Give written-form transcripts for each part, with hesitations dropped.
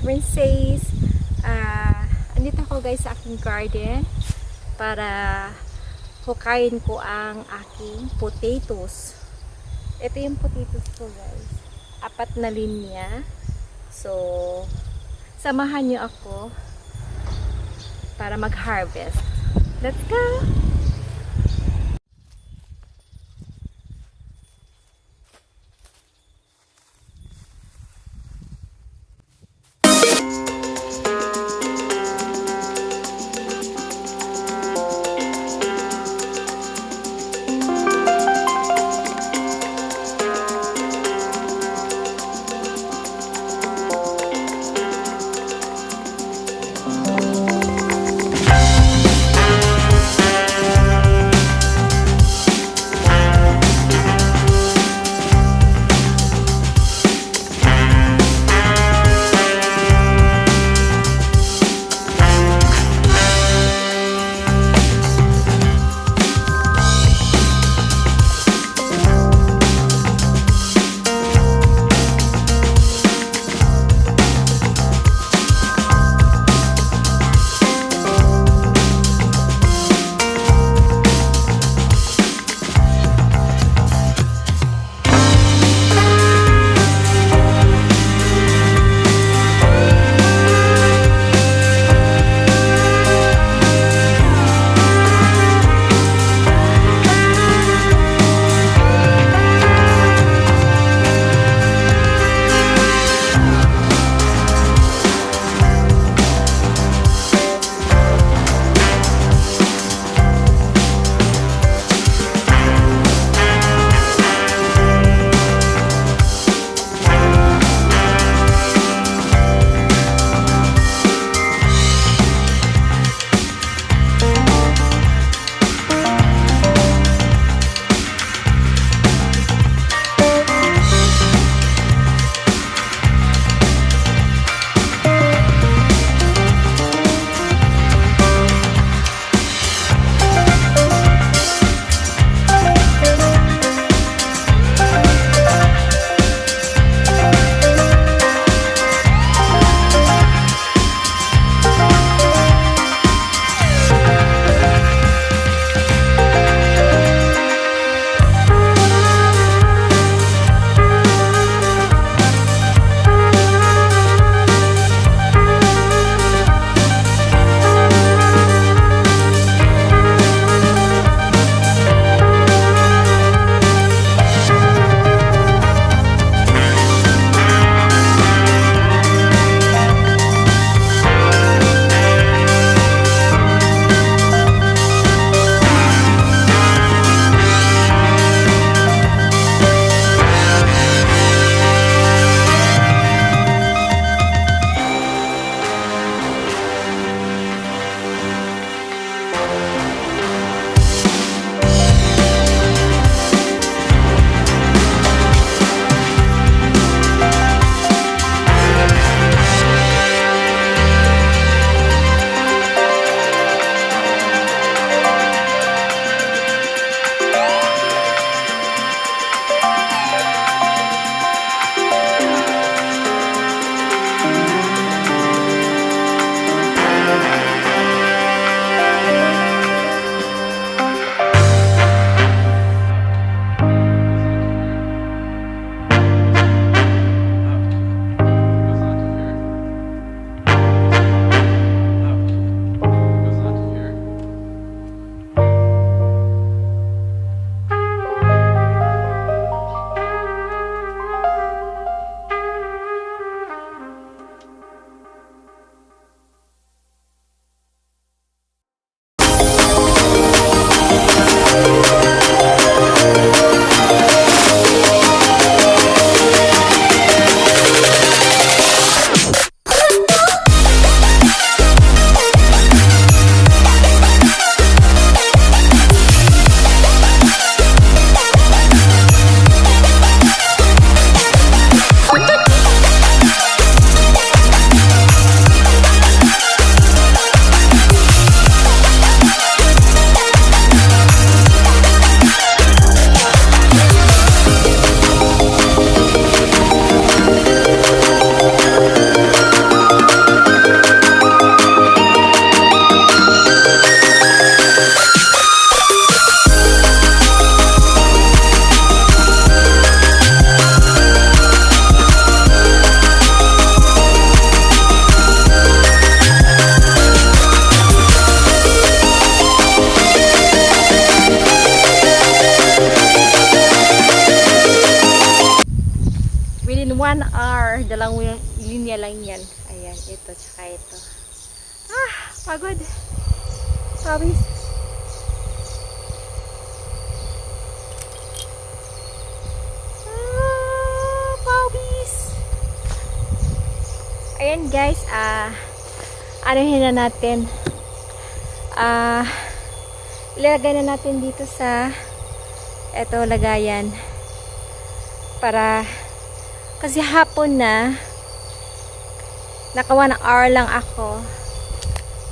Princess. Andito ako guys sa aking garden para hukayin ko ang aking potatoes. Ito yung potatoes ko guys. 4 na linya. So, samahan nyo ako para mag-harvest. Let's go! 1 hour, dalawang linya lang yan. Ayan, ito tsaka ito. Ah, pagod. Pawis. Ah, pawis. Ayan guys, anuhin na natin. Ilagay na natin dito sa eto lagayan para kasi hapon na naka 1 hour lang ako,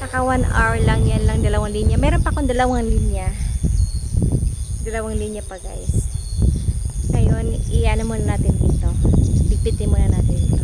naka 1 hour lang, yan lang, dalawang linya. Meron pa akong dalawang linya pa guys. Ngayon iano muna natin dito, lipitin muna natin dito.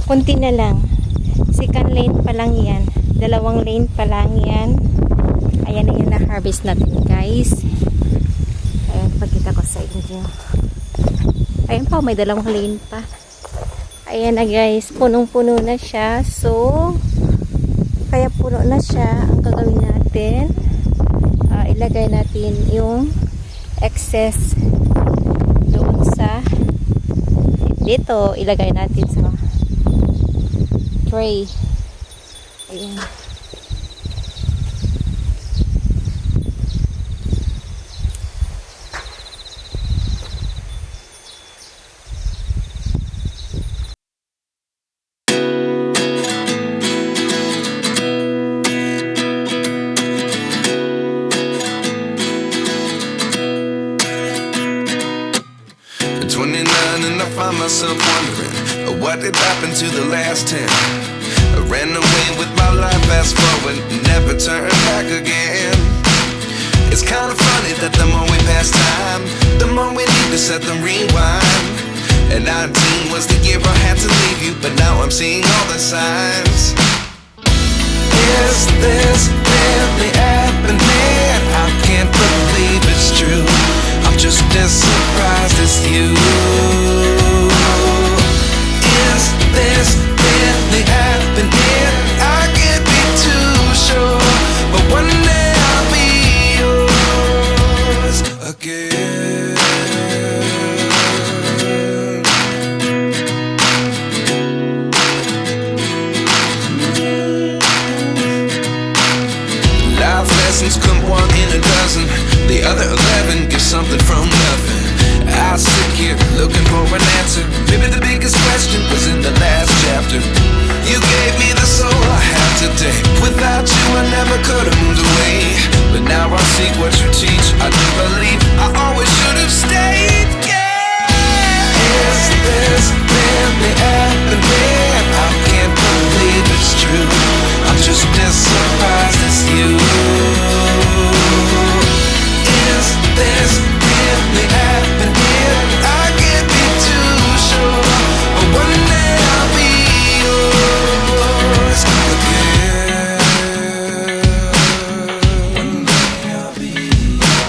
Kunti na lang. Second lane pa lang yan. Dalawang lane pa lang yan. Ayan na yung na-harvest natin guys. Ayan, pagkita ko sa inyo. Ayan pa, may dalawang lane pa. Ayan na guys, punong-puno na siya. So, kaya puno na siya. Ang gagawin natin, ilagay natin yung excess doon sa dito. Ilagay natin sa tray. Ayan. At 29 and I find myself wondering what did happen to the last 10. I ran away with my life, fast forward, never turn back again. It's kind of funny that the more we pass time, the more we need to set the rewind. And 19 was the year I had to leave you, but now I'm seeing all the signs. Is this really happening? I can't believe it's true. I'm just as surprised as you. Is this really happening? I can't be too sure, but one day I'll be yours again. Life lessons come one in a dozen. The other 11 give something from nothing. I sit here looking for an answer. Maybe the biggest question was in the last chapter. You gave me the soul I have today. Without you I never could have moved away. But now I see what you teach. I do believe I always should have stayed. Yeah. Is this really happening? I can't believe it's true. I'm just as surprised as you. Is this really happening? I can't be too sure, but one day I'll be yours again. One day I'll be yours.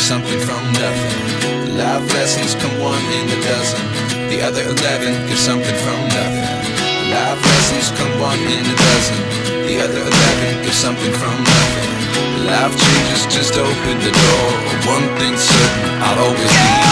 something from nothing. Life lessons come one in a dozen. The other 11 give something from nothing. Life lessons come one in a dozen. The other 11 give something from nothing. Life changes just open the door. One thing's certain, I'll always be